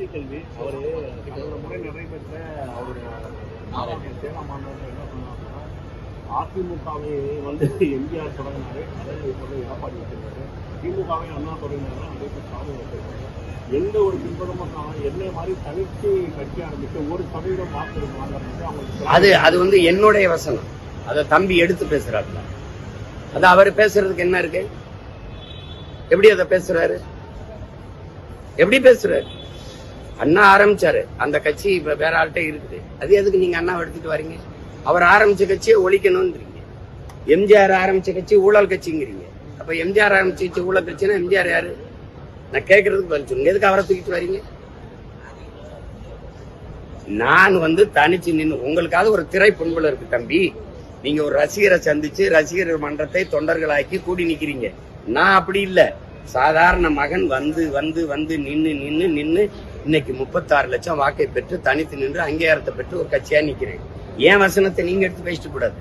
கடைசி கேள்வி. அவரு கடந்த முறை நடைபெற்ற அவருடைய சேலம் மாநிலத்தில் என்ன சொன்னாங்கன்னா, அதிமுகவை எம்ஜிஆர் தொடங்கினாரு, அதை இப்போது எடப்பாடி வச்சிருக்காரு. திமுகவை அண்ணா தொடங்கினாரு, அதே ஸ்டாலின் வச்சிருக்காரு. எந்த ஒரு பின்புறமும் என்ன மாதிரி தனிச்சு கட்சி ஆரம்பிச்சு 1% வாக்கு வாங்குறது அது என்னுடைய வசனம். அதை தம்பி எடுத்து பேசுறாருல, அது அவர் பேசுறதுக்கு என்ன இருக்கு? எப்படி அதை பேசுறாரு? எப்படி பேசுறாரு? அண்ணா ஆரம்பிச்சாரு, அந்த கட்சி இப்ப வேற ஆள்கிட்ட இருக்குது. அது எதுக்கு நீங்க அண்ணாவை எடுத்துட்டு வரீங்க? அவர் ஆரம்பிச்ச கட்சியை ஒழிக்கணும்ன்றீங்க. எம்ஜிஆர் ஆரம்பிச்ச கட்சி ஊழல் கட்சிங்கிறீங்க. அப்ப எம்ஜிஆர் ஆரம்பிச்ச கட்சி ஊழல் கட்சின்னா எம்ஜிஆர் யாரு? நான் கேட்கறதுக்கு பதில் சொல்லுங்க. எதுக்கு அவரை தூக்கிட்டு வரீங்க? நான் தனிச்சு நின்று உங்களுக்காவது ஒரு திரை பொன்புல இருக்கு தம்பி. நீங்க ஒரு ரசிகரை சந்திச்சு ரசிகர் மன்றத்தை தொண்டர்களாக்கி கூடி நிக்கிறீங்க. நான் அப்படி இல்ல. சாதாரண மகன் வந்து நின்னு இன்னைக்கு 36 லட்சம் வாக்கை பெற்று தனித்து நின்று அங்கீகாரத்தை பெற்று ஒரு கட்சியா நிக்கிறேன். என் வசனத்தை நீங்க எடுத்து பேசிட்டு கூடாது.